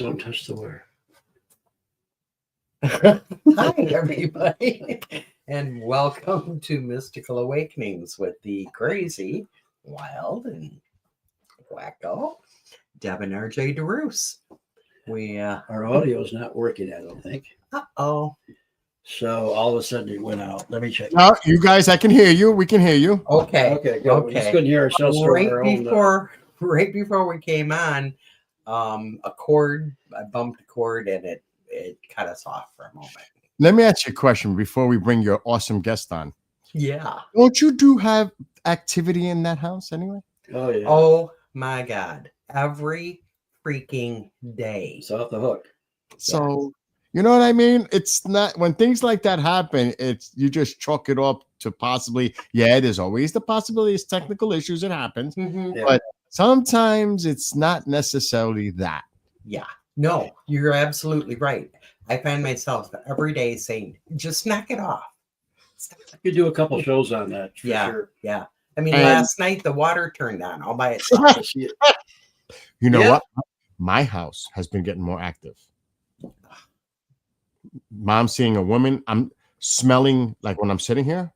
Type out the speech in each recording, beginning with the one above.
Don't touch the wire. Hi, everybody, and welcome to Mystical Awakenings with the crazy, wild, and wacko Deb and Arjay DeRoos. Our audio is not working, I don't think. Uh-oh. So all of a sudden it went out. Let me check. No, you guys, I can hear you. We can hear you. Okay. Okay, good. We just couldn't hear ourselves Right our own, before we came on, a cord, I bumped a cord and it cut us off for a moment. Let me ask you a question before we bring your awesome guest on. Yeah. Don't you have activity in that house anyway? Oh, yeah. Oh, my God. Every freaking day. It's off the hook. So, you know what I mean? It's not, when things like that happen, it's, you just chalk it up to possibly, there's always the possibility it's technical issues, it happens. Mm-hmm. Yeah. But sometimes it's not necessarily that. Yeah. No, you're absolutely right. I find myself every day saying, just knock it off. You could do a couple shows on that for sure. Yeah. I mean, last night the water turned on all by itself. You know what? My house has been getting more active. Mom seeing a woman, I'm smelling like when I'm sitting here,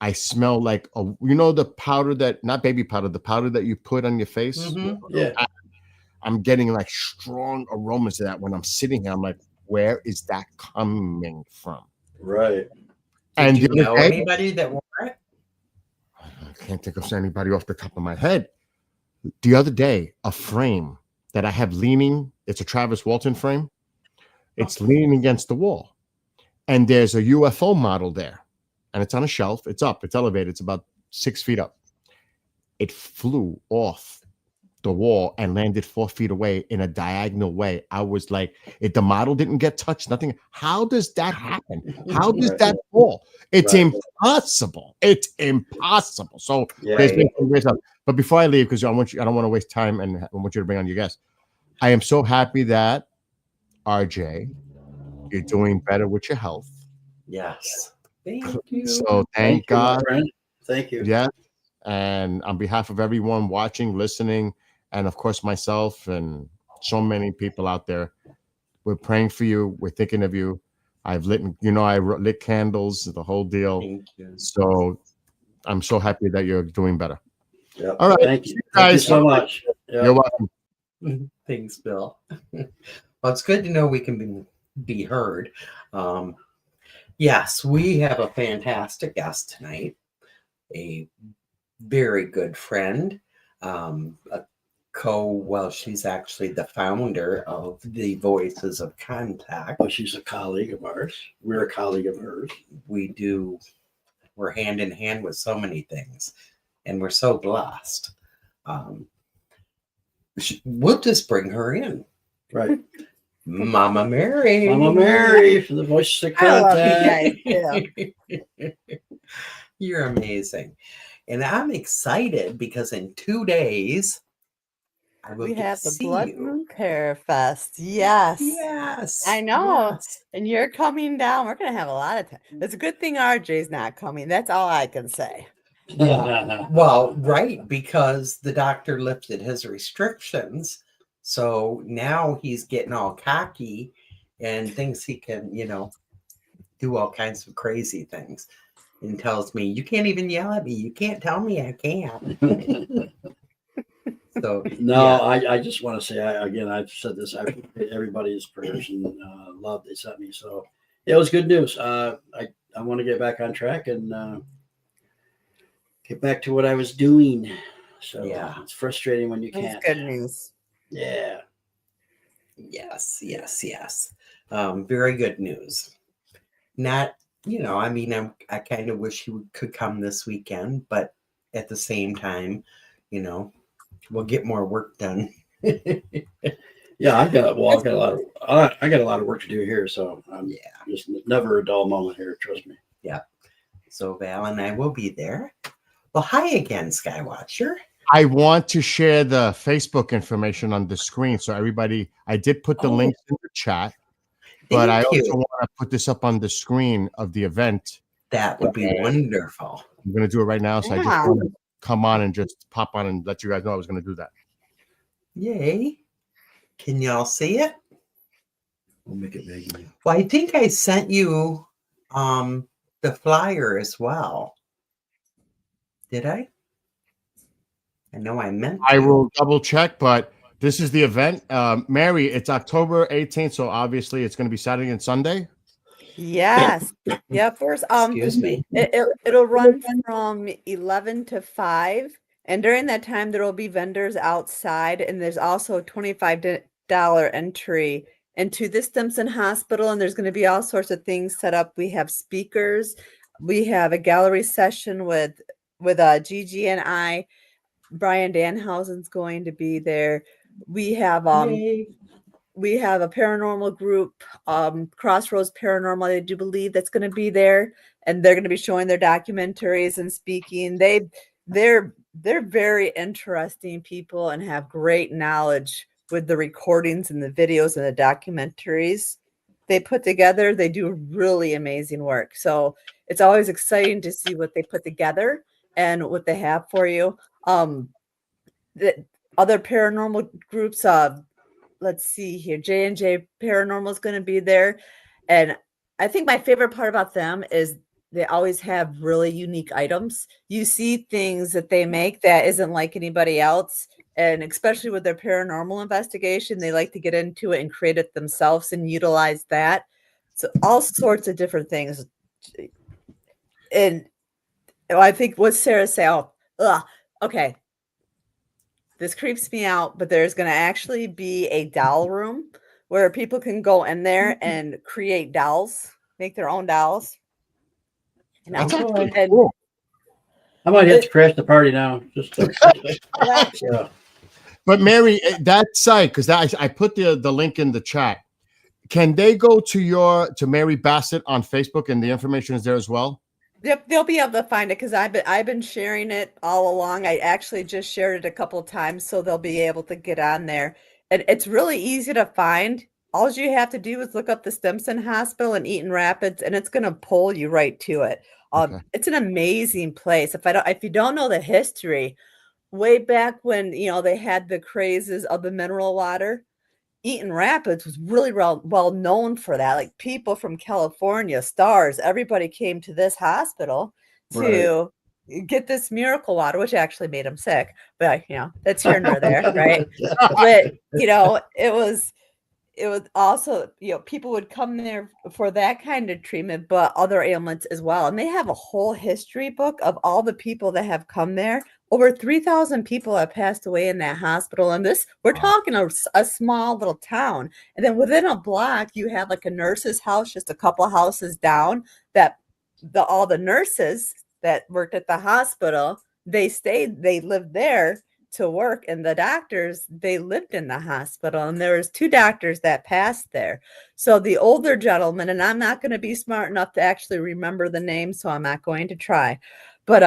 I smell like the powder that, not baby powder, the powder that you put on your face. Mm-hmm. Yeah. I'm getting like strong aromas to that when I'm sitting here. I'm like, where is that coming from? Right. And Did you know anybody that wore it? I can't think of anybody off the top of my head. The other day, a frame that I have leaning, it's a Travis Walton frame. It's leaning against the wall. And there's a UFO model there. And it's on a shelf. It's up. It's elevated. It's about 6 feet up. It flew off the wall and landed 4 feet away in a diagonal way. I was like, if the model didn't get touched, nothing. How does that happen? How does that fall? It's impossible. It's impossible. So there's been some weird stuff. But before I leave, because I don't want to waste time and I want you to bring on your guest. I am so happy that RJ, you're doing better with your health. Yes. Thank you. So thank God. My friend. Thank you. Yeah. And on behalf of everyone watching, listening, and of course myself and so many people out there, we're praying for you. We're thinking of you. I've lit, I lit candles, the whole deal. Thank you. So I'm so happy that you're doing better. Yep. All right. Thank you. Guys. Thank you so much. Yep. You're welcome. Thanks, Bill. Well, it's good to know we can be heard. Yes, we have a fantastic guest tonight. A very good friend, she's actually the founder of the Voices of Contact. Well, she's a colleague of ours. We're a colleague of hers. We're hand in hand with so many things, and we're so blessed. We'll just bring her in. Right. Mama Mary. Mama Mary for the Voices of Contact. I love you guys. Yeah. You're amazing. And I'm excited because in 2 days, We have the Blood Moon Parafest. Yes. Yes. I know. Yes. And you're coming down. We're going to have a lot of time. It's a good thing RJ's not coming. That's all I can say. Yeah. Well, right, because the doctor lifted his restrictions. So now he's getting all cocky and thinks he can, do all kinds of crazy things. And tells me, you can't even yell at me. You can't tell me I can't. So I just want to say, I've said this, I appreciate everybody's prayers and love they sent me. So it was good news. I want to get back on track and get back to what I was doing. So it's frustrating when you can't. That's good news. Yeah. Yes. Very good news. Not, I kind of wish he could come this weekend, but at the same time, we'll get more work done. Yeah, I got a lot of work to do here, so just never a dull moment here. Trust me. Yeah. So Val and I will be there. Well, hi again, Skywatcher. I want to share the Facebook information on the screen. So everybody, I did put the links in the chat, but I also want to put this up on the screen of the event. That would be wonderful. I'm going to do it right now. So I just want to come on and just pop on and let you guys know I was going to do that. Yay. Can y'all see it? We'll make it big. Well, I think I sent you the flyer as well. Did I? I know I meant to. I will double check, but this is the event. Mary, it's October 18th, so obviously it's going to be Saturday and Sunday. Yes. Yeah, first Excuse me. it'll run from 11 to 5, and during that time there will be vendors outside, and there's also a $25 entry into the Stimson Hospital, and there's going to be all sorts of things set up. We have speakers, we have a gallery session with Gigi and I. Brian Danhausen's going to be there. We have we have a paranormal group, Crossroads Paranormal, I do believe, that's going to be there, and they're going to be showing their documentaries and speaking. They're very interesting people and have great knowledge with the recordings and the videos and the documentaries they put together. They do really amazing work. So it's always exciting to see what they put together and what they have for you. The other paranormal groups, let's see here, J&J Paranormal is going to be there, and I think my favorite part about them is they always have really unique items. You see things that they make that isn't like anybody else, and especially with their paranormal investigation, they like to get into it and create it themselves and utilize that. So all sorts of different things. And I think what Sarah said, okay, this creeps me out, but there's going to actually be a doll room where people can go in there and create dolls, make their own dolls. That's actually And- cool. I might have to crash the party now. Just yeah. But Mary, that site, because I put the link in the chat. Can they go to Mary Bassett on Facebook, and the information is there as well? Yep, they'll be able to find it because I've been sharing it all along. I actually just shared it a couple of times, so they'll be able to get on there. And it's really easy to find. All you have to do is look up the Stimson Hospital in Eaton Rapids, and it's going to pull you right to it. Okay. It's an amazing place. If you don't know the history, way back when they had the crazes of the mineral water, Eaton Rapids was really well known for that. Like people from California, stars, everybody came to this hospital to get this miracle water, which actually made them sick. But that's here nor there, right? But it was also, people would come there for that kind of treatment, but other ailments as well. And they have a whole history book of all the people that have come there. Over 3,000 people have passed away in that hospital. And we're talking a small little town. And then within a block, you have like a nurse's house, just a couple houses down, that all the nurses that worked at the hospital, they lived there to work, and the doctors, they lived in the hospital, and there was 2 doctors that passed there. So the older gentleman, and I'm not going to be smart enough to actually remember the name, so I'm not going to try, but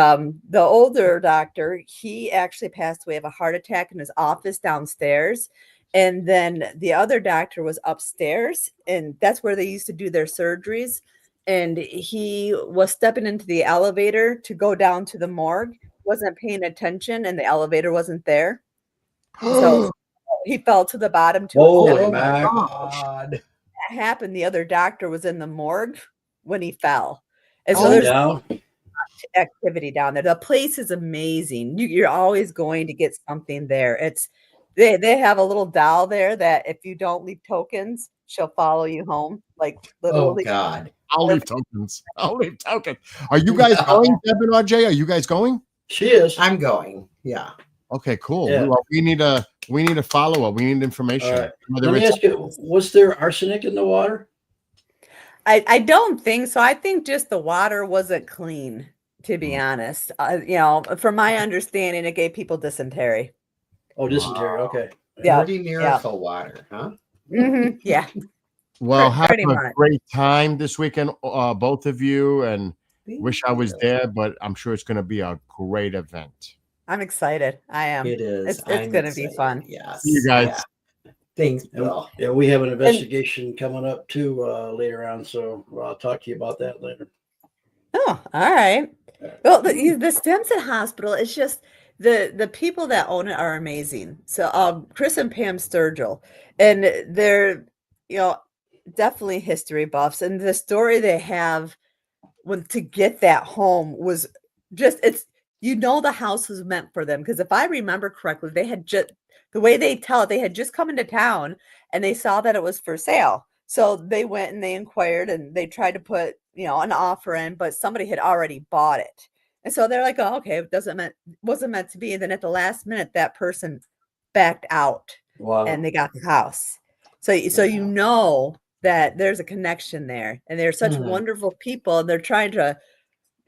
the older doctor, he actually passed away of a heart attack in his office downstairs, and then the other doctor was upstairs, and that's where they used to do their surgeries, and he was stepping into the elevator to go down to the morgue, wasn't paying attention, and the elevator wasn't there. So he fell to the bottom. Holy God. That happened. The other doctor was in the morgue when he fell. And so Going there's down. activity down there. The place is amazing. You're always going to get something there. They have a little doll there that if you don't leave tokens, she'll follow you home. Like literally. Oh God. I'll leave tokens. Are you guys going, Deb and Arjay? Are you guys going? She is. I'm going. Yeah. Okay, cool. Yeah. Well, we need a follow-up. We need information. All right. Whether Let me it's- ask you, was there arsenic in the water? I don't think so. I think just the water wasn't clean, to be honest. From my understanding, it gave people dysentery. Oh, dysentery. Okay. Yeah. Dirty miracle water, huh? Mhm, yeah. Well, have pretty a much. great time this weekend, both of you, and Thank wish I was you. there, but I'm sure it's going to be a great event. I'm excited. I am. It is. It's I'm gonna be excited. fun. Yes. See you guys. Yeah. Thanks, And, Bill. yeah, we have an investigation coming up too later on, so I'll talk to you about that later. Oh, all right. Well, the Stimson Hospital is just, The people that own it are amazing. So Chris and Pam Sturgill, and they're, you know, definitely history buffs, and the story they have when to get that home was just, it's, you know, the house was meant for them, because if I remember correctly, they had just, the way they tell it, they had just come into town and they saw that it was for sale. So they went and they inquired and they tried to put, you know, an offer in, but somebody had already bought it. And so they're like, oh, okay, it wasn't meant to be. And then at the last minute, that person backed out Wow. and they got the house. So you know that there's a connection there, and they're such wonderful people, and they're trying to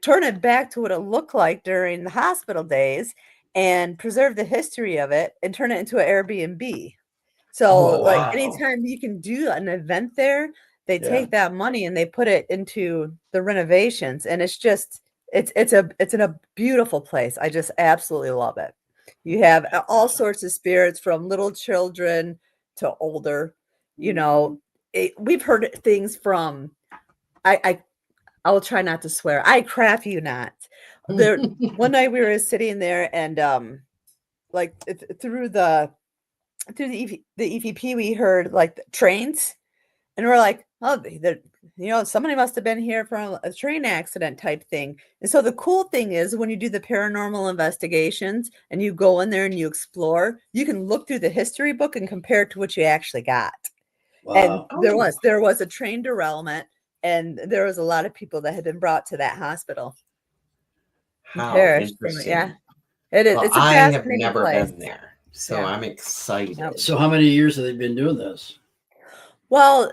turn it back to what it looked like during the hospital days and preserve the history of it and turn it into an Airbnb. So Oh, like wow. anytime you can do an event there, they Yeah. take that money and they put it into the renovations, and it's just, it's in a beautiful place. I just absolutely love it. You have all sorts of spirits, from little children to older, you know. We've heard things from, I will try not to swear. I crap you not. There, one night we were sitting there, and like through the EVP, we heard like the trains, and we're like, oh, you know, somebody must have been here from a train accident type thing. And so the cool thing is, when you do the paranormal investigations and you go in there and you explore, you can look through the history book and compare it to what you actually got. And Wow. there was a train derailment, and there was a lot of people that had been brought to that hospital and How perished from it. interesting. Yeah, it is. Well, It's a I have fascinating never place. been there, so Yeah. I'm excited. Yep. So how many years have they been doing this? Well,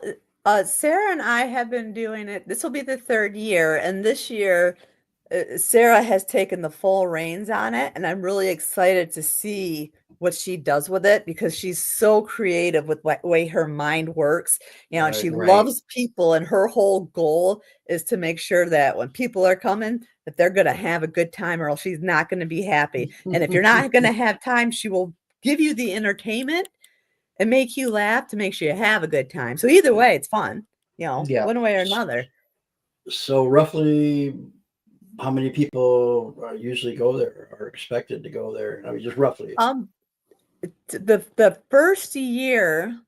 Sarah and I have been doing it. This will be the 3rd year, and this year Sarah has taken the full reins on it, and I'm really excited to see what she does with it, because she's so creative with the way her mind works. You know, and she Right. loves people, and her whole goal is to make sure that when people are coming, that they're going to have a good time, or else she's not going to be happy. And if you're not going to have time, she will give you the entertainment and make you laugh to make sure you have a good time. So either way, it's fun, you know, Yeah. one way or another. So roughly, how many people usually go there, or expected to go there? I mean, just roughly. The first year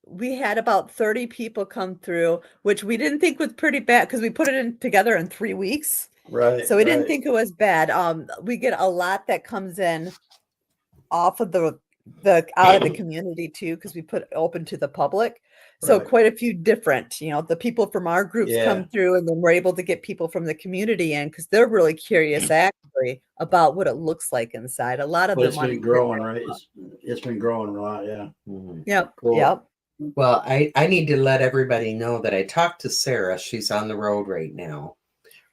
we had about 30 people come through, which we didn't think was pretty bad, because we put it in together in 3 weeks. Right. So we didn't right. think it was bad. We get a lot that comes in off of the out of the community too, because we put it open to the public. So Right. quite a few different, you know, the people from our groups Yeah. come through, and then we're able to get people from the community in, because they're really curious actually about what it looks like inside. A lot of But them it's want to been growing, right? It's been growing a lot, yeah. Yep. Cool. Yep. Well, I need to let everybody know that I talked to Sarah. She's on the road right now,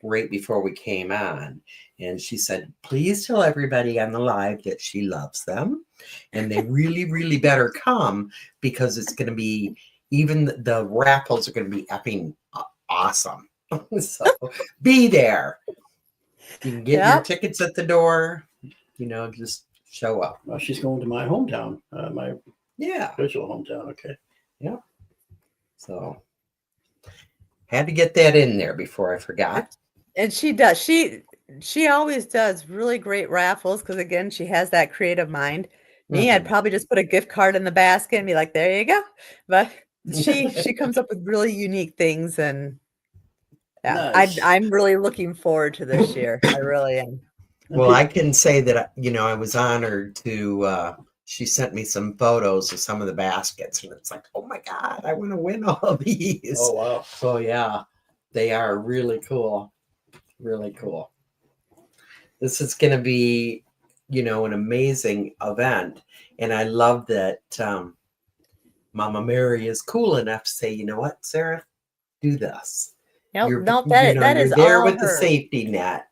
right before we came on. And she said, please tell everybody on the live that she loves them. And they really, really better come, because it's going to be, even the raffles are going to be effing awesome. So be there. You can get your Yep. tickets at the door, you know, just show up. Well, she's going to my hometown, my Yeah. original hometown. Okay. So had to get that in there before I forgot. And she does. She always does really great raffles, because again, she has that creative mind. Me, I'd probably just put a gift card in the basket and be like, there you go. But she comes up with really unique things, and yeah, Nice. I'm really looking forward to this year. I really am. Well, I can say that, you know, I was honored to, she sent me some photos of some of the baskets, and it's like, oh my God, I want to win all these. Oh, wow. So yeah, they are really cool. Really cool. This is going to be, you know, an amazing event. And I love that Mama Mary is cool enough to say, you know what, Sarah, do this. Nope, You're, nope, you know, that you're is there all with the her. safety net.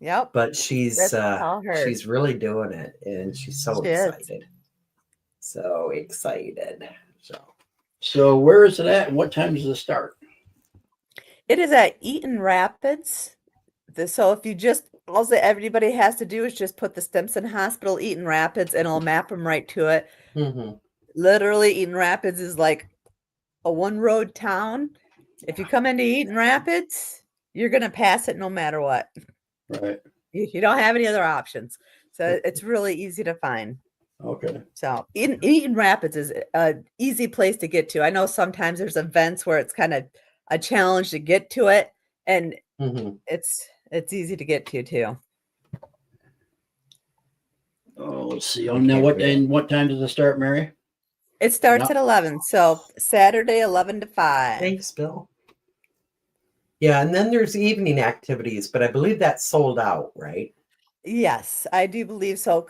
Yep. But she's That's all her. she's really doing it, and she's so She is. excited. So excited. So where is it at, and what time does it start? It is at Eaton Rapids. So if you just, all that everybody has to do is just put the Stimson Hospital, Eaton Rapids, and it'll map them right to it. Mm-hmm. Literally, Eaton Rapids is like a one-road town. If you come into Eaton Rapids, you're going to pass it no matter what. Right. You don't have any other options. So it's really easy to find. Okay. So Eaton Rapids is an easy place to get to. I know sometimes there's events where it's kind of a challenge to get to it, and Mhm. it's easy to get to too. Oh, let's see. Oh, now what time does it start, Mary? It starts No. at 11. So Saturday, 11 to 5. Thanks, Bill. Yeah, and then there's evening activities, but I believe that's sold out, right? Yes, I do believe so.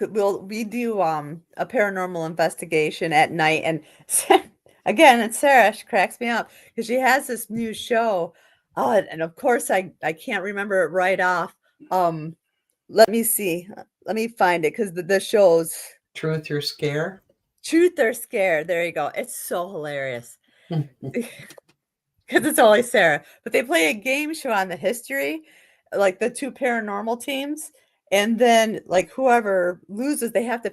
We do a paranormal investigation at night, and again, it's Sarah. She cracks me up because she has this new show. And of course, I can't remember it right off. Let me see. Let me find it because the show's Truth or Scare? Truth or Scare. There you go. It's so hilarious because it's always Sarah. But they play a game show on the history, like the two paranormal teams. And then, like, whoever loses, they have to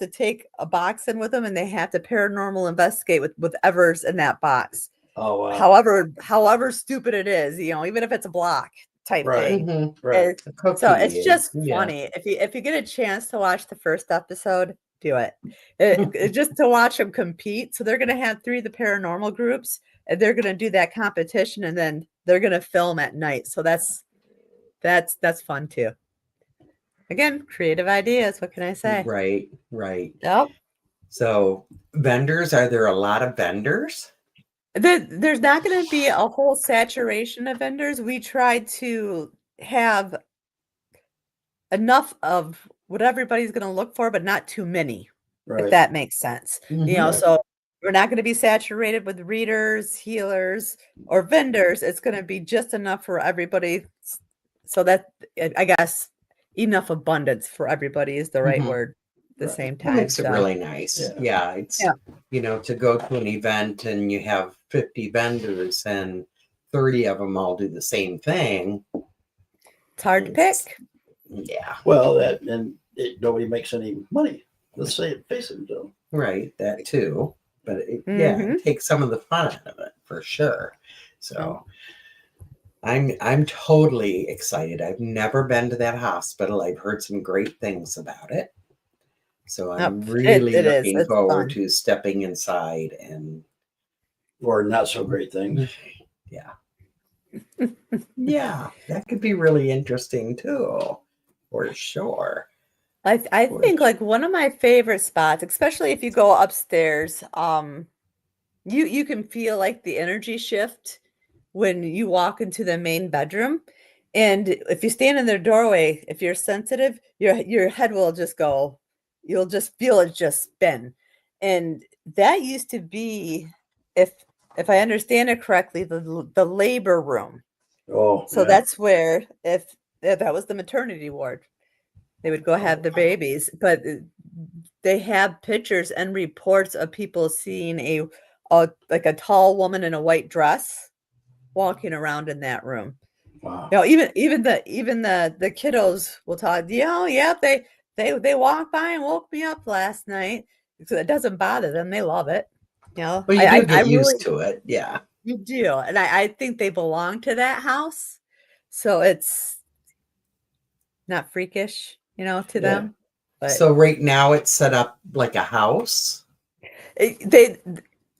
take a box in with them, and they have to paranormal investigate with whatever's in that box. Oh, wow. However stupid it is, even if it's a block type Right. thing. Mhm. Right. So it's just Yeah. funny. If you get a chance to watch the first episode, do it. Just to watch them compete. So they're going to have 3 of the paranormal groups, and they're going to do that competition, and then they're going to film at night. So that's fun too. Again, creative ideas. What can I say? Right. Yep. So vendors, are there a lot of vendors? There's not going to be a whole saturation of vendors. We try to have enough of what everybody's going to look for, but not too many, Right. if that makes sense. Mhm. So we're not going to be saturated with readers, healers, or vendors. It's going to be just enough for everybody. So that, I guess, enough abundance for everybody is the right Mhm. word at the Right. same That time. makes it So really nice. Yeah. Yeah, it's to go to an event and you have 50 vendors and 30 of them all do the same thing. it's hard to pick. Yeah, Well, nobody makes any money. Let's face it, though. right. That too. But it Mhm. takes some of the fun out of it for sure. So I'm totally excited. I've never been to that hospital. I've heard some great things about it. So I'm Yep, really it is. looking It's forward fun. to stepping inside and Or not so great things. yeah. Yeah, that could be really interesting too, for sure. I think like one of my favorite spots, especially if you go upstairs, you can feel like the energy shift when you walk into the main bedroom. And if you stand in their doorway, if you're sensitive, your head will just go, you'll just feel it just spin. And that used to be, if I understand it correctly, the labor room. Oh, So yeah. that's where if that was the maternity ward, they would go have the babies. But they have pictures and reports of people seeing like a tall woman in a white dress walking around in that room. Wow. Even the kiddos will talk. Yeah, they walked by and woke me up last night. So it doesn't bother them. They love it. Well, you do I get really used to it. Yeah. you do, and I think they belong to that house, so it's not freakish, to them. But So right now it's set up like a house.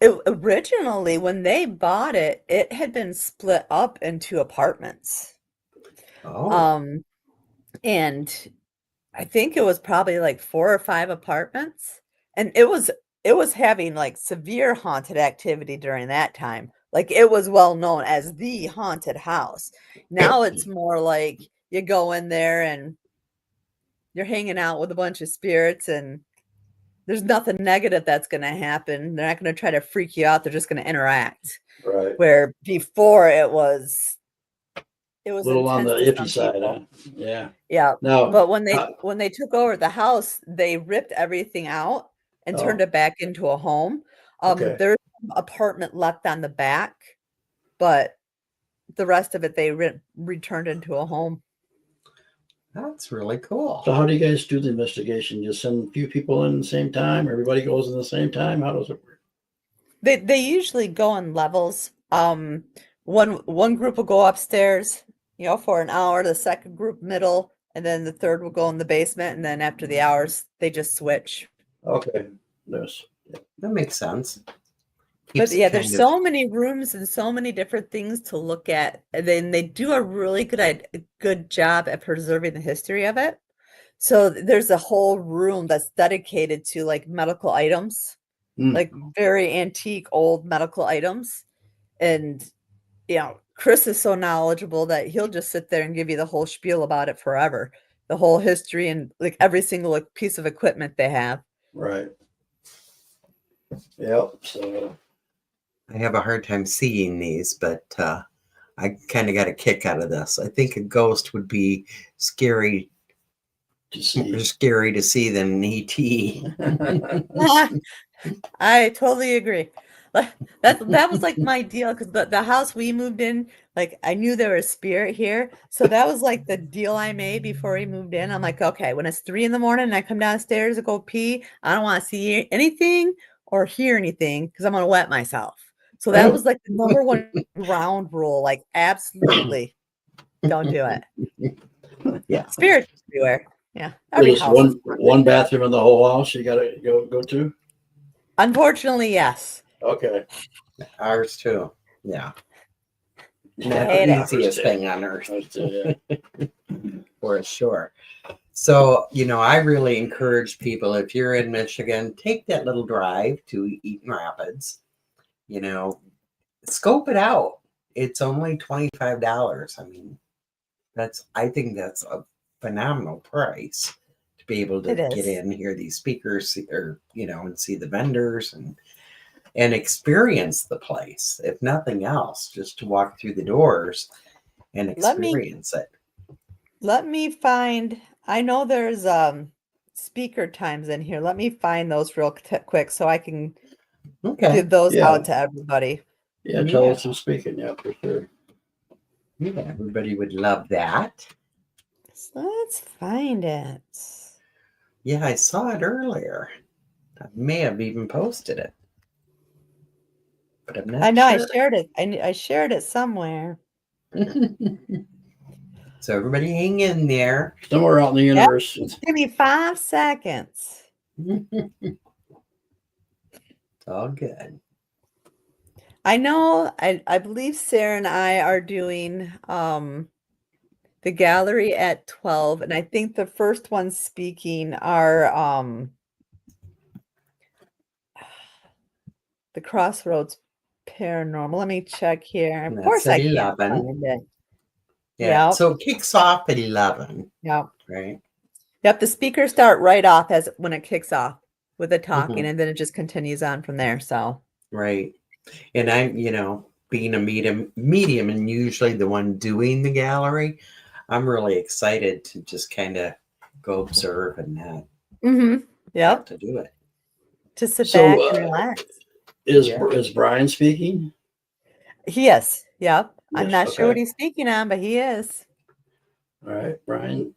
Originally, when they bought it, it had been split up into apartments. Oh, And I think it was probably like 4 or 5 apartments, and it was having like severe haunted activity during that time. Like it was well known as the haunted house. Now it's more like you go in there and you're hanging out with a bunch of spirits, and there's nothing negative that's going to happen. They're not going to try to freak you out. They're just going to interact. Right. Where before it was A little on the intense to iffy some side, people. huh? Yeah. Yeah. No. But when they took over the house, they ripped everything out and turned Oh. it back into a home. Okay. There's some apartment left on the back, but the rest of it they returned into a home. that's really cool. So how do you guys do the investigation? Just send a few people in at the same time? Everybody goes in the same time? How does it work? They usually go in levels. One group will go upstairs, for an hour, the second group middle, and then the third will go in the basement, and then after the hours, they just switch. Okay. There's That makes sense. But Keeps it yeah, there's kind of- so many rooms and so many different things to look at. And then they do a really good job at preserving the history of it. So there's a whole room that's dedicated to like medical items, like very antique old medical items. And Chris is so knowledgeable that he'll just sit there and give you the whole spiel about it forever. The whole history and like every single like, piece of equipment they have. right. Yep. So I have a hard time seeing these, but I kind of got a kick out of this. I think a ghost would be scary, more scary to see than an ET. I totally agree. That was like my deal because the house we moved in, like I knew there was spirit here, so that was like the deal I made before we moved in. I'm like, okay, when it's 3 a.m. and I come downstairs to go pee, I don't want to see anything or hear anything because I'm gonna wet myself. So that was like the number one ground rule. Like, absolutely, don't do it. Yeah, Spirits everywhere. Yeah, every there's house. is one bathroom in the whole house you gotta go to. Unfortunately, yes. Okay. ours too. Yeah, not Hate the it. easiest thing on earth. Yeah. For sure. So, I really encourage people, if you're in Michigan, take that little drive to Eaton Rapids, scope it out. It's only $25. I mean, I think that's a phenomenal price to be able to It is. get in, hear these speakers or, and see the vendors and experience the place. If nothing else, just to walk through the doors and experience it. Let me find, I know there's speaker times in here. Let me find those real quick so I can give those out to everybody. Yeah, tell us who's speaking. Yeah, for sure. Yeah, everybody would love that. So let's find it. Yeah, I saw it earlier. I may have even posted it. But I'm not I know sure. I shared it. I shared it somewhere. So everybody hang in there. Somewhere out in the universe. Give me 5 seconds. It's all good. I know I believe Sarah and I are doing the gallery at 12, and I think the first ones speaking are the Crossroads Paranormal. Let me check here. Of course I can't find it. Yeah. Yep. So it kicks off at 11. Yep. Right. Yep. The speakers start right off as when it kicks off with the talking, and then it just continues on from there. So right. And I'm, being a medium and usually the one doing the gallery, I'm really excited to just kind of go observe and that. Yep. To do it. To sit back and relax. Is Brian speaking? He is. Yep. I'm Yes, not sure what okay. he's speaking on, but he is. All right, Brian.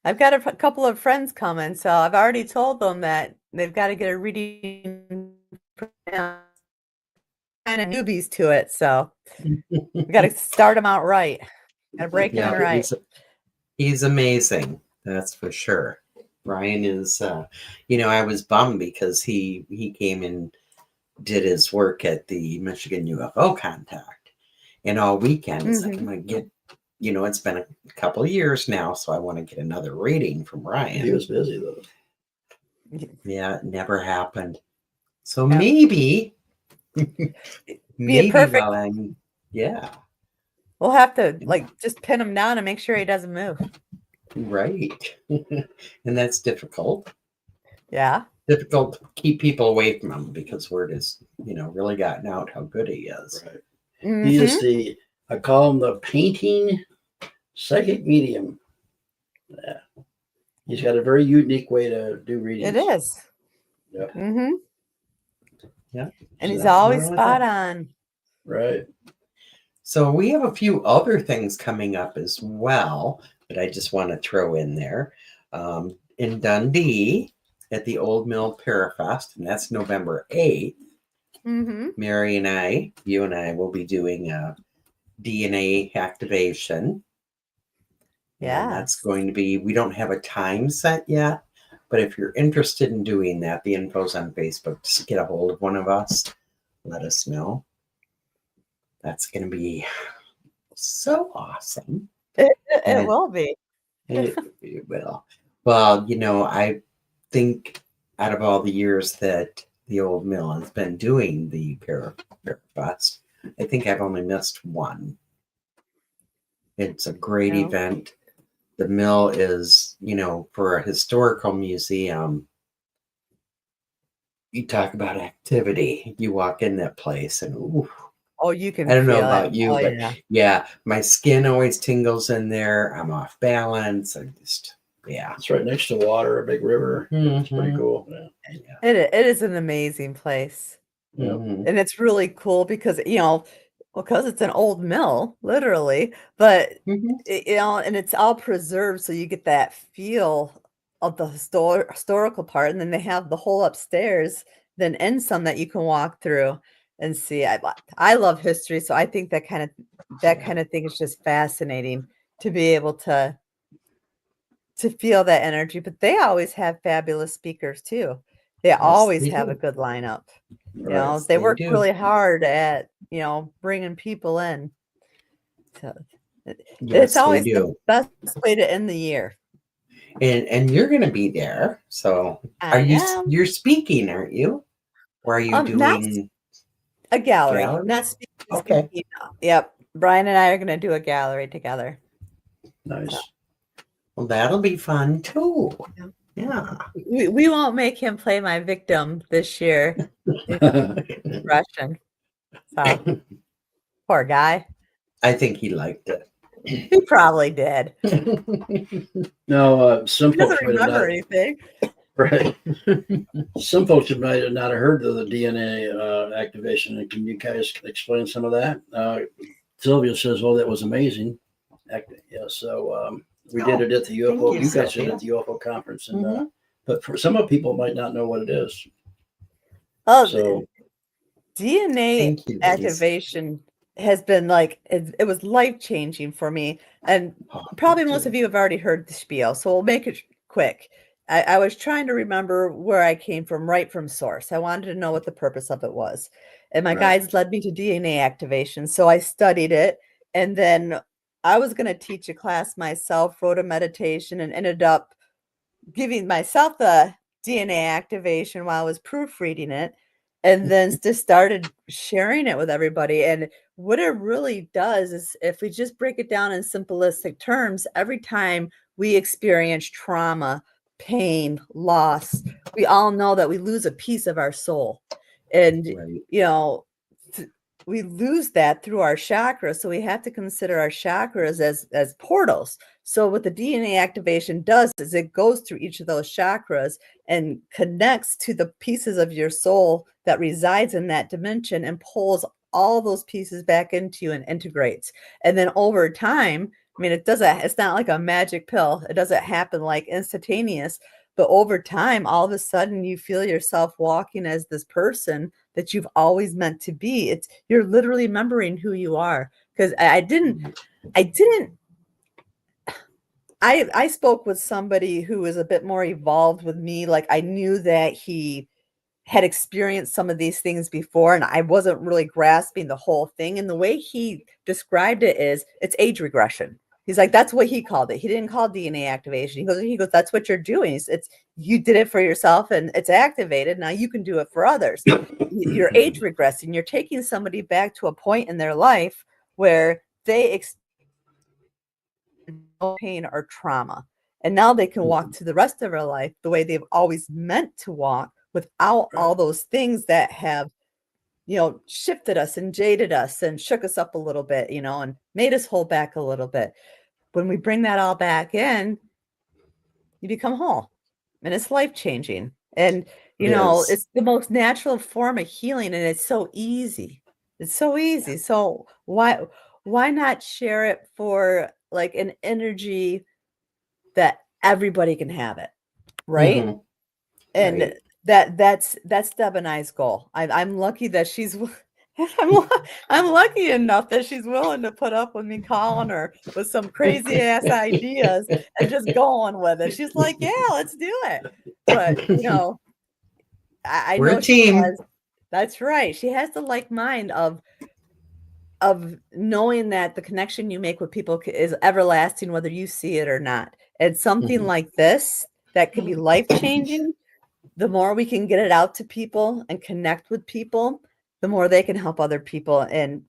I've got a couple of friends coming, so I've already told them that they've got to get a reading kind of newbies to it. So we got to start them out right. Got to break them in right. He's amazing. That's for sure. Brian is, I was bummed because he came and did his work at the Michigan UFO Contact, and all weekend he's like, I'm going to get, it's been a couple of years now, so I want to get another reading from Ryan. He was busy though. Yeah, it never happened. So maybe perfect. We'll have to just pin him down and make sure he doesn't move. Right. And that's difficult. Yeah. Difficult to keep people away from him because word has, really gotten out how good he is. Right. He is I call him the painting psychic medium. Yeah. He's got a very unique way to do readings. It is. Yeah. Yeah. And he's always spot on. Right. So we have a few other things coming up as well that I just want to throw in there. In Dundee at the Old Mill Parafest, and that's November 8th. Mary and you and I will be doing a DNA activation. And that's Yes. going to be, we don't have a time set yet, but if you're interested in doing that, the info's on Facebook. Just get a hold of one of us. Let us know. That's going to be so awesome. It And will be. it will. Well, I think out of all the years that the old mill has been doing the Parafest, I think I've only missed one. It's a great Yeah. event. The mill is, for a historical museum, you talk about activity. You walk in that place and ooh, Oh, you can I don't know feel about it. you, Oh, but yeah. yeah, my skin always tingles in there. I'm off balance. I just, yeah. It's right next to water, a big river. It's pretty Mhm. cool. Yeah. Yeah. It is an amazing place. Yeah. Mhm. And it's really cool because, because it's an old mill, literally, but, Mhm. and it's all preserved. So you get that feel of the historical part. And then they have the whole upstairs, then and some that you can walk through and see. I love history. So I think that kind of thing is just fascinating to be able to feel that energy. But they always have fabulous speakers too. They always they have a do. good lineup. Right. Yes, They they work do. really hard at, bringing people in. So it's Yes, they always the do. best way to end the year. And you're going to be there. So I am. you're speaking, aren't you? Or are you Not doing a gallery, gallery? not Okay. speaking. Yep. Brian and I are going to do a gallery together. Nice. Well, that'll be fun too. Yeah. Yeah. We won't make him play my victim this year. Russian. So poor guy. I think he liked it. He probably did. No, some He folks doesn't might have remember not. anything. Right. Some folks might have not heard of the DNA activation. And can you guys explain some of that? Sylvia says, "Oh, that was amazing." Yeah. So we did it at the thank UFO. you, You guys did it Sylvia. at the UFO conference, and Mhm. but for some of people might not know what it is. Oh, So DNA Thank you, ladies. activation has been like it was life-changing for me. And Oh, probably me most too. of you have already heard the spiel, so we'll make it quick. I was trying to remember where I came from, right from source. I wanted to know what the purpose of it was. And my right. guides led me to DNA activation. So I studied it. And then I was going to teach a class myself, wrote a meditation, and ended up giving myself the DNA activation while I was proofreading it, and then just started sharing it with everybody. And what it really does is, if we just break it down in simplistic terms, every time we experience trauma, pain, loss, we all know that we lose a piece of our soul. And, Right. we lose that through our chakras. So we have to consider our chakras as portals. So what the DNA activation does is it goes through each of those chakras and connects to the pieces of your soul that resides in that dimension and pulls all those pieces back into you and integrates. And then over time, I mean, it's not like a magic pill. It doesn't happen like instantaneous, but over time, all of a sudden you feel yourself walking as this person that you've always meant to be. You're literally remembering who you are. Because I didn't I spoke with somebody who was a bit more evolved with me. Like, I knew that he had experienced some of these things before, and I wasn't really grasping the whole thing. And the way he described it is it's age regression. He's like, that's what he called it. He didn't call DNA activation. He goes, that's what you're doing. It's you did it for yourself and it's activated. Now you can do it for others. You're age regressing. You're taking somebody back to a point in their life where they no pain or trauma. And now they can walk through the rest of their life the way they've always meant to walk without all those things that have, shifted us and jaded us and shook us up a little bit, and made us hold back a little bit. When we bring that all back in, you become whole, and it's life changing. And, Yes. it's the most natural form of healing, and it's so easy. It's so easy. So why not share it for like an energy that everybody can have it, right? Mhm. And Right. that's Deb and I's goal. I'm lucky that she's I'm lucky enough that she's willing to put up with me calling her with some crazy ass ideas and just going with it. She's like, "Yeah, let's do it." But I We're know a team. that's right. She has the like mind of knowing that the connection you make with people is everlasting, whether you see it or not. And something like this that can be life changing. The more we can get it out to people and connect with people, the more they can help other people, and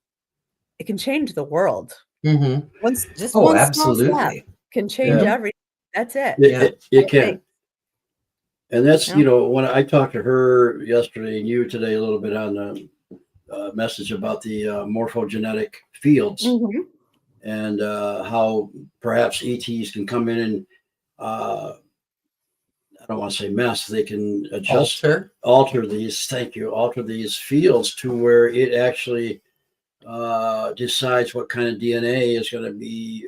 it can change the world. Mm-hmm. One small step absolutely. can change Yeah. everything. That's it. It can. think. And that's, Yeah. when I talked to her yesterday and you today a little bit on the message about the morphogenetic fields Mhm. and how perhaps ETs can come in and I don't want to say mess, they can adjust, alter these fields to where it actually decides what kind of DNA is going to be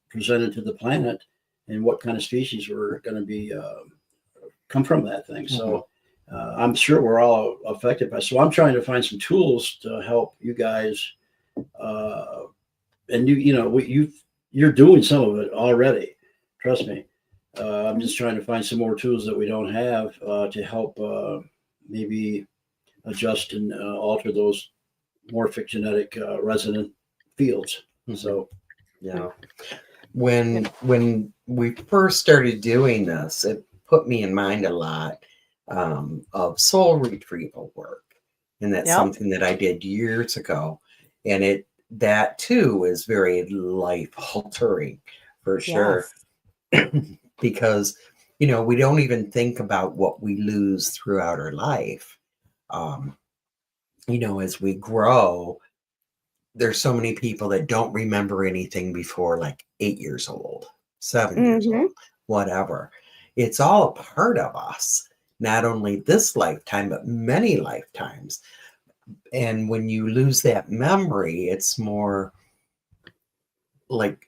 presented to the planet and what kind of species we're going to be come from that thing. So I'm sure we're all affected by. So I'm trying to find some tools to help you guys. And you're doing some of it already. Trust me. I'm just trying to find some more tools that we don't have to help maybe adjust and alter those morphic genetic resonant fields. So, yeah. When we first started doing this, it put me in mind a lot of soul retrieval work, and that's something that I did years ago, and that too is very life altering for sure. Because we don't even think about what we lose throughout our life. As we grow, there's so many people that don't remember anything before like 8 years old, 7 years old, whatever. It's all a part of us, not only this lifetime, but many lifetimes. And when you lose that memory, it's more like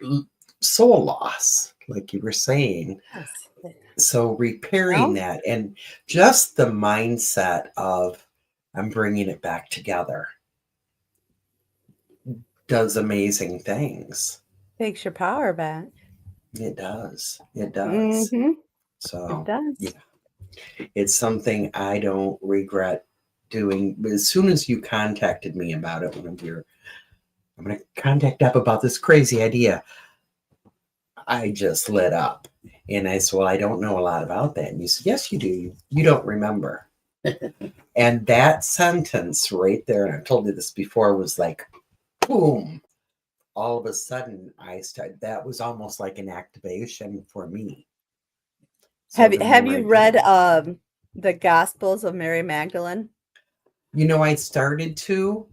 soul loss, like you were saying. So repairing that, and just the mindset of I'm bringing it back together does amazing things. Takes your power back. It does. So it does. Yeah, it's something I don't regret doing. But as soon as you contacted me about it, I'm going to contact Deb about this crazy idea, I just lit up. And I said, well, I don't know a lot about that. And you said, yes, you do. You don't remember. And that sentence right there, and I've told you this before, was like, boom. All of a sudden, that was almost like an activation for me. So have you read the Gospels of Mary Magdalene? I started to,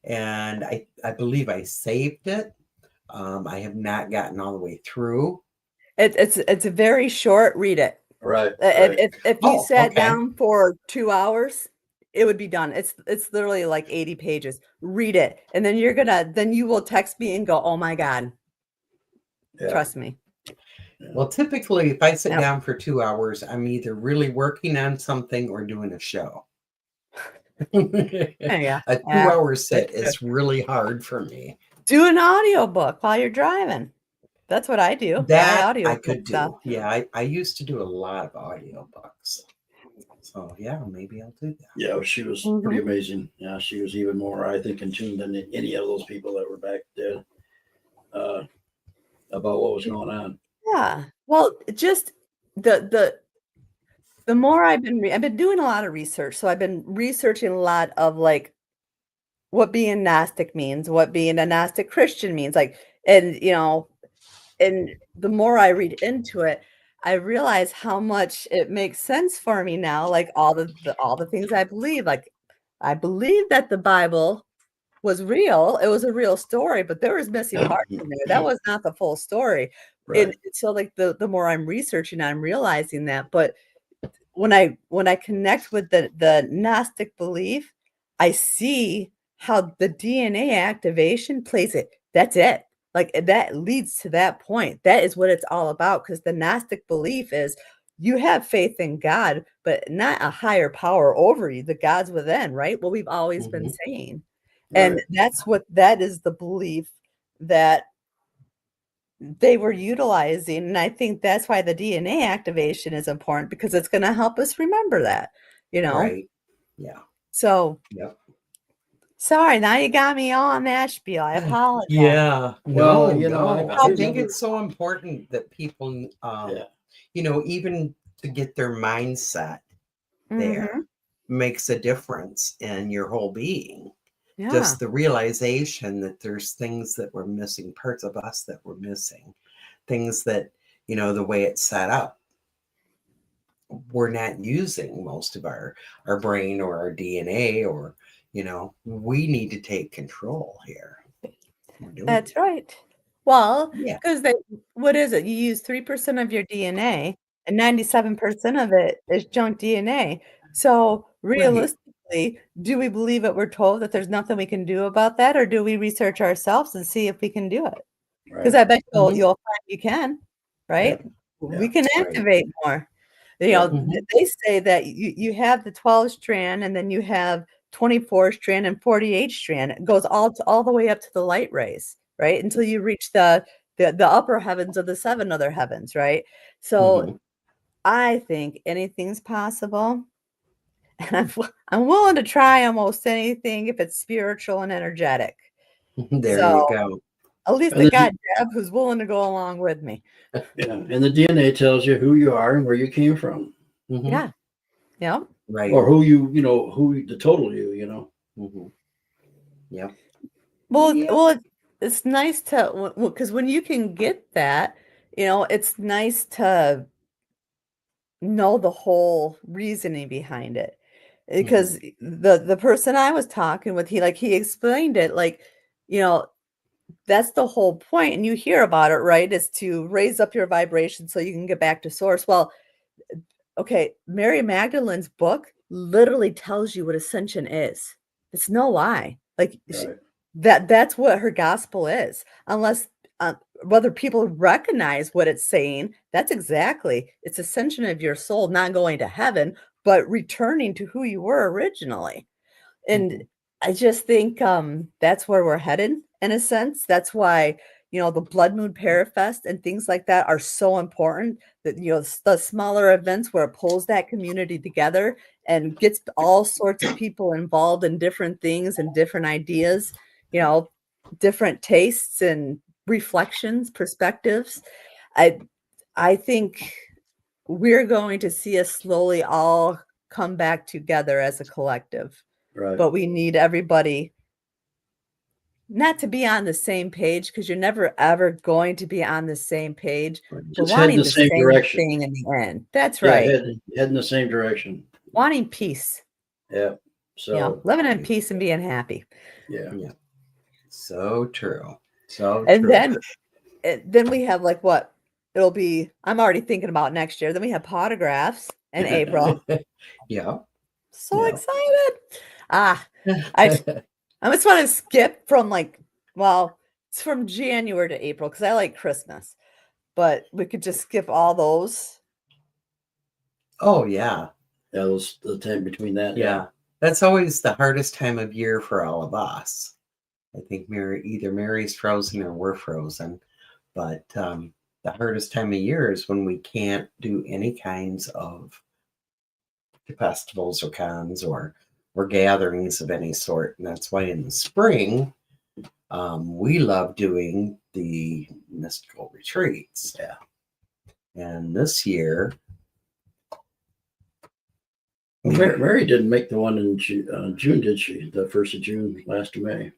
and I believe I saved it. I have not gotten all the way through. It's a very short. Read it. Right. If you sat down for 2 hours, it would be done. It's literally like 80 pages. Read it, and then you will text me and go, "Oh my God." Yeah. Trust me. Well, typically, if I sit down for 2 hours, I'm either really working on something or doing a show. Yeah. A 2-hour sit is really hard for me. Do an audiobook while you're driving. That's what I do. That I could do. Yeah, I used to do a lot of audiobooks. So yeah, maybe I'll do that. Yeah, she was pretty amazing. Yeah, she was even more, I think, in tune than any of those people that were back there about what was going on. Yeah. Well, just the more I've been doing a lot of research. So I've been researching a lot of like what being Gnostic means, what being a Gnostic Christian means, like, and and the more I read into it, I realize how much it makes sense for me now. Like all the things I believe. Like I believe that the Bible was real. It was a real story, but there was missing parts in there. That was not the full story. Right. And so like the more I'm researching, I'm realizing that. But when I connect with the Gnostic belief, I see how the DNA activation plays it. That's it. Like that leads to that point. That is what it's all about. Because the Gnostic belief is you have faith in God, but not a higher power over you. The God's within, right? What we've always been saying. And Right. that is the belief that they were utilizing. And I think that's why the DNA activation is important, because it's going to help us remember that, you know? Right. Yeah. So Yep. sorry, now you got me on that spiel. I apologize. Yeah. Well, No. I I think remember. it's so important that people, Yeah. even to get their mindset there Mhm. makes a difference in your whole being. Yeah. Just the realization that there's things that were missing, parts of us that were missing, things that, the way it's set up, we're not using most of our brain or our DNA, or, we need to take control here. We're doing That's it. right. Well, Yeah. because what is it? You use 3% of your DNA, and 97% of it is junk DNA. So Right. realistically, do we believe it? We're told that there's nothing we can do about that, or do we research ourselves and see if we can do it? Because Right. I bet Mhm. you'll find you can, right? Yeah. We can Right. activate more. Yeah. They say that you have the 12 strand, and then you have 24 strand and 48 strand. It goes all the way up to the light rays, right? Until you reach the upper heavens of the 7 other heavens, right? So Mhm. I think anything's possible. And I'm willing to try almost anything if it's spiritual and energetic. There you So go. at least And I the, got Deb who's willing to go along with me. yeah. And the DNA tells you who you are and where you came from, Mhm. Yeah. Yeah. Right. or who the total you. Mhm. Yep. Well, Yep. it's nice to, because when you can get that, it's nice to know the whole reasoning behind it. Because the person I was talking with, he explained it like, you know, that's the whole point, and you hear about it, right? Is to raise up your vibration so you can get back to source. Well, okay, Mary Magdalene's book literally tells you what ascension is. It's no lie. Like Right. that's what her gospel is. Unless whether people recognize what it's saying, that's exactly it's ascension of your soul, not going to heaven, but returning to who you were originally. And Mhm. I just think that's where we're headed in a sense. That's why, the Blood Moon Parafest and things like that are so important. That, the smaller events where it pulls that community together and gets all sorts of people involved in different things and different ideas, different tastes and reflections, perspectives. I I think we're going to see us slowly all come back together as a collective. Right. But we need everybody not to be on the same page, because you're never ever going to be on the same page, but Just head in wanting the the same same direction. thing in the end. That's Yeah. right. Head in the same direction. Wanting peace, Yeah. So living in peace and being happy. yeah. Yeah. So true. So And true. then we have like what it'll be. I'm already thinking about next year. Then we have potographs in April. Yeah. So Yeah. excited. Ah, I I just want to skip from it's from January to April because I like Christmas, but we could just skip all those. Oh yeah. Yeah. The time between that. Yeah. That's always the hardest time of year for all of us. I think either Mary's frozen or we're frozen. But the hardest time of year is when we can't do any kinds of festivals or cons or gatherings of any sort. And that's why in the spring, we love doing the mystical retreats. Yeah. And this year, Well, Mary didn't make the one in June, did she? The 1st of June, last of May,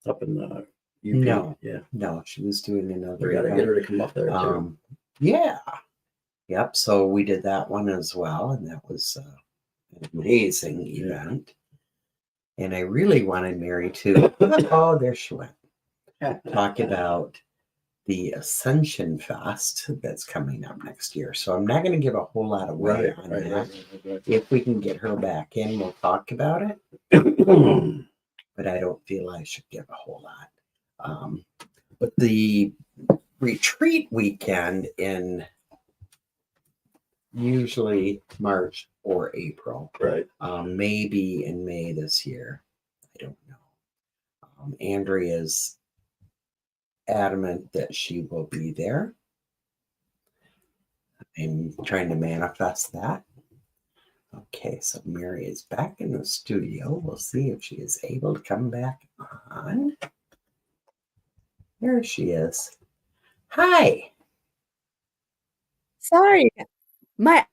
up in UP. No. Yeah. No, she was doing another We got to event. get her to come up there too. Yeah. Yep. So we did that one as well. And that was an amazing event. And I really wanted Mary to, oh, there she went, talk about the Ascension Fest that's coming up next year. So I'm not going to give a whole lot away on that. Right. If we can get her back in, we'll talk about it. But I don't feel I should give a whole lot. But the retreat weekend in usually March or April, Right. maybe in May this year. I don't know. Andrea is adamant that she will be there. I'm trying to manifest that. Okay, so Mary is back in the studio. We'll see if she is able to come back on. There she is. Hi. Sorry, my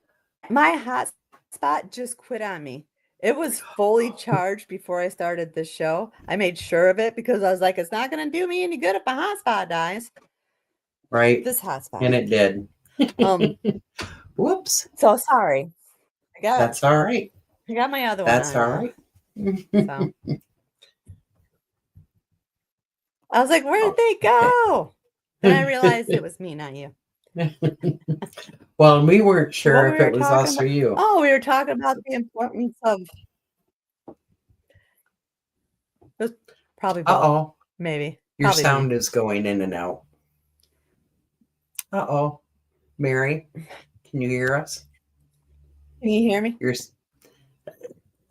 hotspot just quit on me. It was fully charged before I started the show. I made sure of it because I was like, it's not going to do me any good if my hotspot dies. Right. This hotspot. And it did. Whoops. So sorry. That's all right. I got my other That's one. all right. So I was like, where did they go? Then I realized it was me, not you. Well, we weren't So sure what if we it were was talking us or you. Oh, we were talking about the importance of it was probably both. Uh-oh. Maybe. Your Probably sound me. is going in and out. Uh-oh. Mary, can you hear us? Can you hear me? You're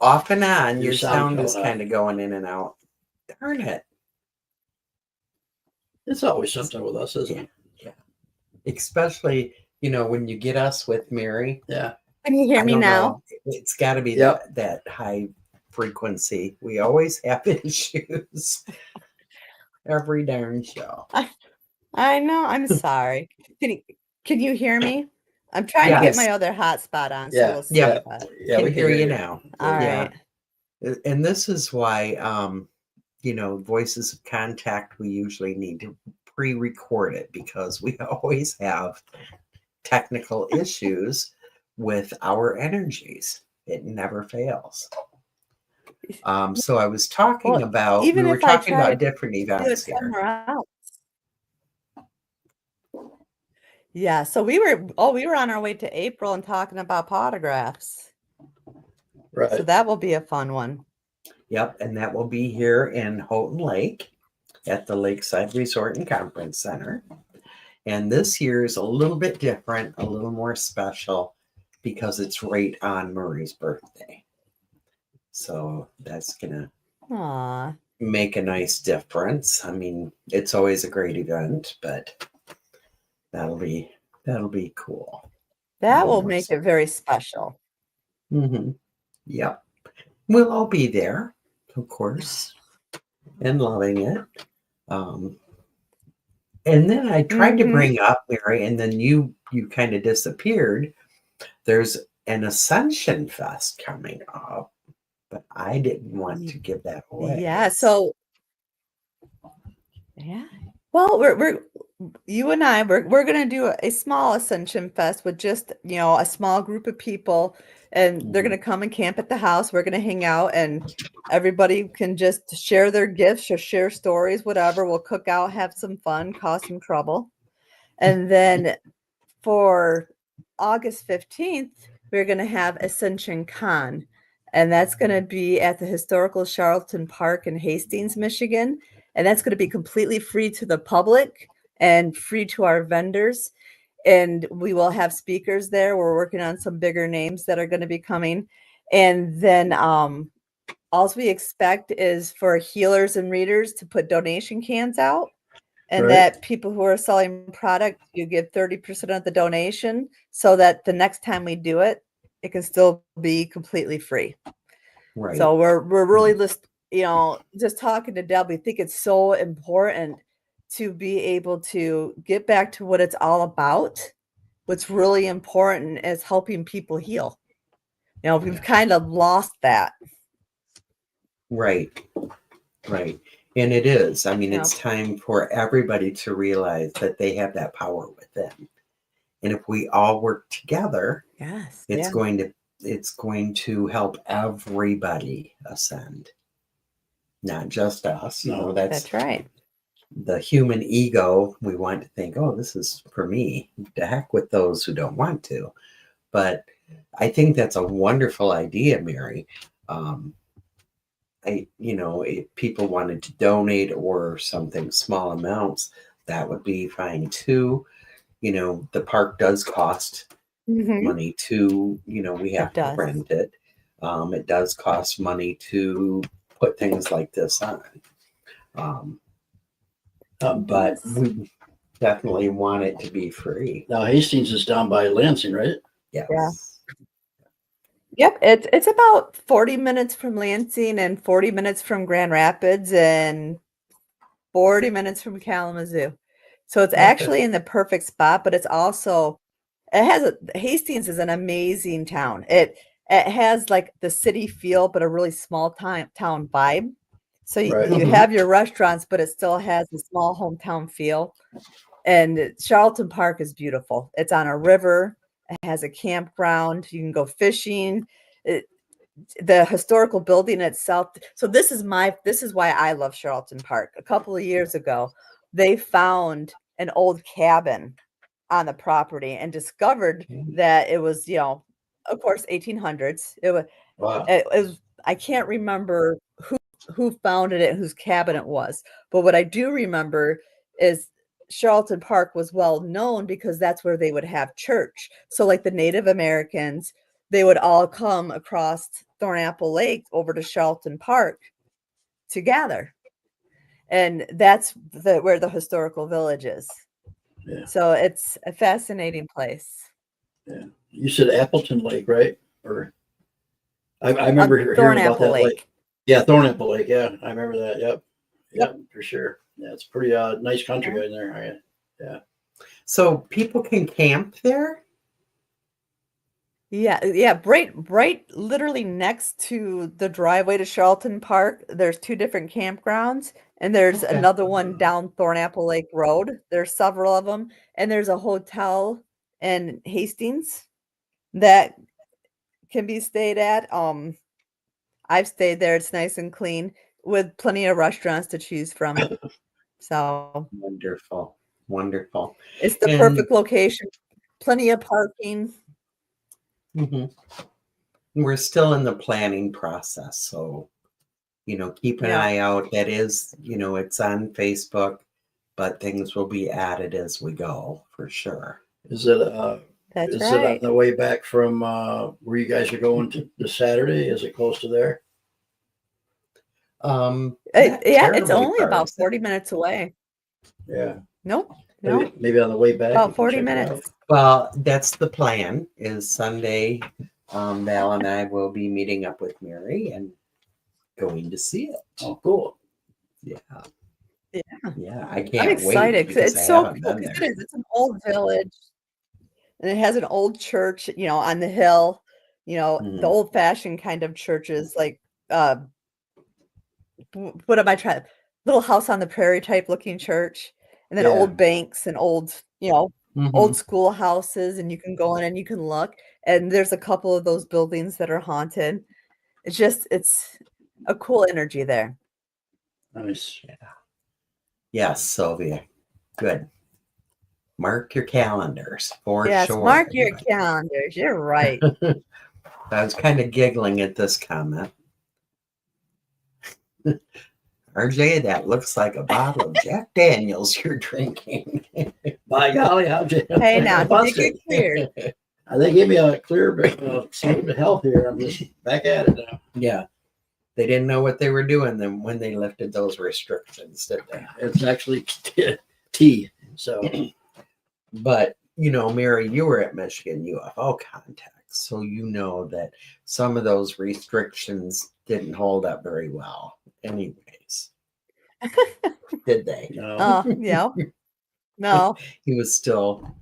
off and on. Your Your sound sound is going off. kind of going in and out. Darn it. It's always something with us, isn't it? Yeah. Especially, when you get us with Mary. Yeah. Can you hear I me don't now? know. It's got to be Yep. that high frequency. We always have issues every darn show. I know. I'm sorry. Can you hear me? I'm trying to get Yes. my other hotspot on, so Yeah. we'll see. Yeah. But Yeah, Can we hear you now. all Yeah. right. And this is why, Voices of Contact, we usually need to pre-record it because we always have technical issues with our energies. It never fails. So I was talking Well, about, even we were if I talking try about to different do it events here. somewhere else. Yeah, so we were on our way to April and talking about photographs. Right. So that will be a fun one. Yep, and that will be here in Houghton Lake at the Lakeside Resort and Conference Center. And this year is a little bit different, a little more special because it's right on Murray's birthday. So that's going Aw. to make a nice difference. I mean, it's always a great event, but that'll be cool. That will make it very special. Mm-hmm. Yep. We'll all be there, of course, and loving it. And then I tried to bring up, Mary, and then you kind of disappeared. There's an Ascension Fest coming up, but I didn't want to give that away. Yeah. So, yeah. Well, we're you and I we're gonna do a small Ascension Fest with just a small group of people, and they're gonna come and camp at the house. We're gonna hang out, and everybody can just share their gifts or share stories, whatever. We'll cook out, have some fun, cause some trouble, and then for August 15th, we're gonna have Ascension Con, and that's gonna be at the historical Charlton Park in Hastings, Michigan. And that's going to be completely free to the public and free to our vendors. And we will have speakers there. We're working on some bigger names that are going to be coming. And then all we expect is for healers and readers to put donation cans out. And that people who are selling product, you give 30% of the donation so that the next time we do it, it can still be completely free. Right. So we're really just talking to Deb, we think it's so important to be able to get back to what it's all about. What's really important is helping people heal. We've kind of lost that. Right. And it is. I mean, it's time for everybody to realize that they have that power within. And if we all work together, it's going to help everybody ascend. Not just us. No, that's right. The human ego, we want to think, oh, this is for me. To heck with those who don't want to. But I think that's a wonderful idea, Mary. If people wanted to donate or something, small amounts, that would be fine too. The park does cost money to, we have to rent it. It does cost money to put things like this on. But we definitely want it to be free. Now Hastings is down by Lansing, right? Yes. Yeah. Yep, it's about 40 minutes from Lansing and 40 minutes from Grand Rapids and 40 minutes from Kalamazoo. So it's Okay. actually in the perfect spot, but it's also Hastings is an amazing town. It has like the city feel, but a really small town vibe. So you, Right. you have your restaurants, but it still has a small hometown feel. And Charlton Park is beautiful. It's on a river. It has a campground. You can go fishing. The historical building itself. So this is why I love Charlton Park. A couple of years ago, they found an old cabin on the property and discovered that it was, of course, 1800s. Wow. It was, I can't remember who founded it, whose cabin it was. But what I do remember is Charlton Park was well known because that's where they would have church. So like the Native Americans, they would all come across Thornapple Lake over to Charlton Park to gather. And that's where the historical village is. Yeah. So it's a fascinating place. Yeah. You said Appleton Lake, right? Or I remember hearing about that lake. Yeah, Thornapple Lake. Yeah, I remember that. Yep, for sure. Yeah, it's pretty nice country right there. Yeah. So people can camp there? Yeah, right literally next to the driveway to Charlton Park, there's two different campgrounds, and there's another one down Thornapple Lake Road. There's several of them, and there's a hotel in Hastings that can be stayed at. I've stayed there. It's nice and clean with plenty of restaurants to choose from. So Wonderful. it's the perfect location. Plenty of parking. Mm-hmm. We're still in the planning process, so keep an eye out. That is, it's on Facebook, but things will be added as we go for sure. Is it That's is right. it on the way back from where you guys are going to the Saturday? Is it close to there? It's only about 40 minutes away. Yeah. Nope. Maybe on the way back. About 40 minutes. Well, that's the plan. Is Sunday. Val and I will be meeting up with Mary and going to see it. Oh, cool. Yeah. Yeah. I can't wait. I'm excited because it's so cool. There. It's an old village, and it has an old church, on the hill. The old-fashioned kind of churches, like what am I trying? Little house on the prairie type looking church, and then old banks and old, old school houses, and you can go in and you can look. And there's a couple of those buildings that are haunted. It's a cool energy there. Nice. Yeah. Yes, Sylvia. Good. Mark your calendars for sure. Yes, mark your calendars. You're right. I was kind of giggling at this comment. RJ, that looks like a bottle of Jack Daniels you're drinking. By golly, how'd you? Hey, now did you get cleared? They gave me a clear sign of health here. I'm just back at it now. Yeah. They didn't know what they were doing then when they lifted those restrictions, did they? It's actually tea. So, but Mary, you were at Michigan UFO Contacts, so that some of those restrictions didn't hold up very well, anyways. Did they? No. Yeah. No. He was still.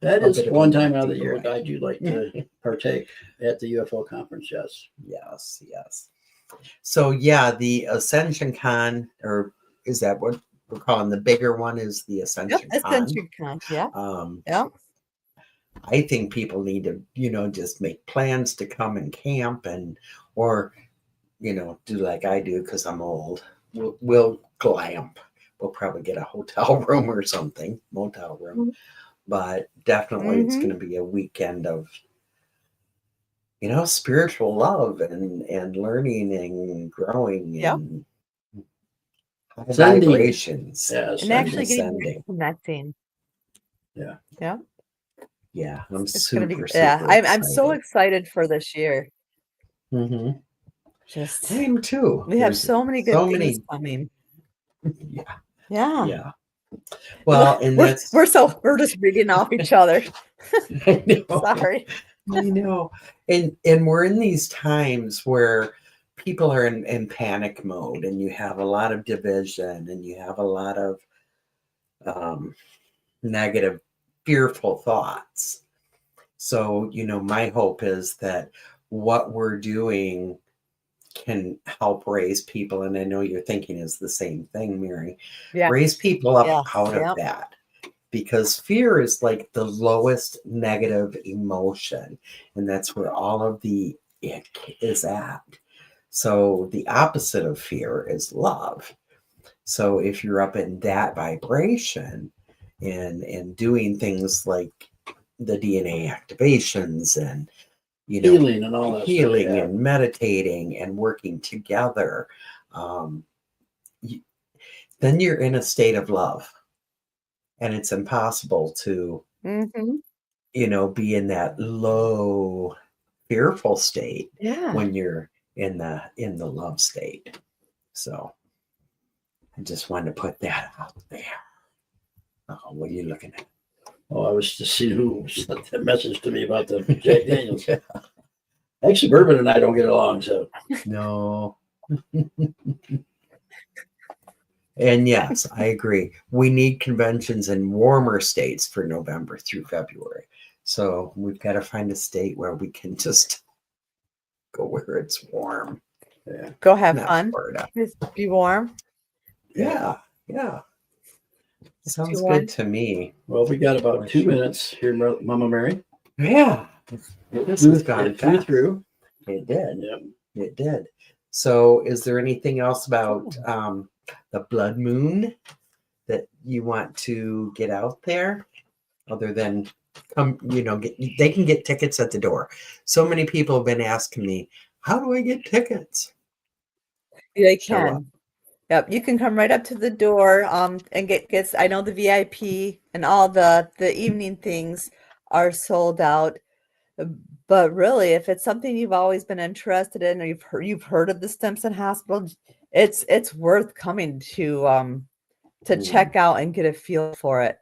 That is one time out of the year I do like to partake at the UFO conference. Yes. Yes. So the Ascension Con, or is that what we're calling the bigger one? Is the Ascension Con? Ascension Con. Yeah. Yeah. I think people need to, just make plans to come and camp or do like I do because I'm old. We'll glamp. We'll probably get a hotel room or something, motel room. Mm-hmm. But definitely it's going to be a weekend of, spiritual love and learning and growing and vibrations. Yes. And actually getting connecting. Yeah. Yeah. Yeah. I'm it's super, gonna be, super I'm so excited for this year. Mm-hmm. Just I am too. We have so many good things coming. Yeah. Yeah. Yeah. Well, and we're just reading off each other. I know. Sorry. I know. And we're in these times where people are in panic mode, and you have a lot of division, and you have a lot of negative, fearful thoughts. So, my hope is that what we're doing can help raise people. And I know your thinking is the same thing, Mary. Yeah. Raise people up Yes, out yep. of that. Because fear is like the lowest negative emotion. And that's where all of the ick is at. So the opposite of fear is love. So if you're up in that vibration and doing things like the DNA activations and Healing and all that stuff, healing yeah. and meditating and working together, then you're in a state of love. And it's impossible to Mm-hmm. be in that low fearful state Yeah. when you're in the love state. So I just wanted to put that out there. What are you looking at? Oh, I was just seeing who sent that message to me about the Jack Daniels. Actually, Bourbon and I don't get along, so. No. And yes, I agree. We need conventions in warmer states for November through February. So we've got to find a state where we can just go where it's warm. Yeah. Go have Not fun. Florida. Just be warm. Yeah. Sounds good to me. Well, we got about 2 minutes here, Mama Mary. Yeah. This has gone It flew fast. through. It did. Yep. It did. So is there anything else about the blood moon that you want to get out there other than come, they can get tickets at the door. So many people have been asking me, how do I get tickets? They Show up. can. Yep, you can come right up to the door and get I know the VIP and all the evening things are sold out. But really, if it's something you've always been interested in, or you've heard of the Stimson Hospital, it's worth coming to check out and get a feel for it.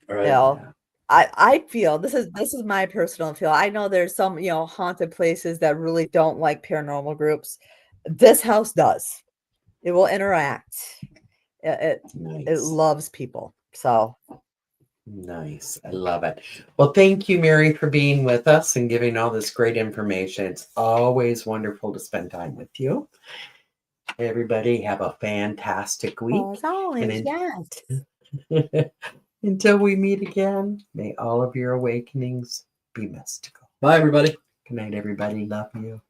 All right. You know, I feel this is my personal feel. I know there's some haunted places that really don't like paranormal groups. This house does. It will interact. It Nice. loves people. So Nice. I love it. Well, thank you, Mary, for being with us and giving all this great information. It's always wonderful to spend time with you. Everybody have a fantastic week. as always, yes. Until we meet again, may all of your awakenings be mystical. Bye, everybody. Good night, everybody. Love you.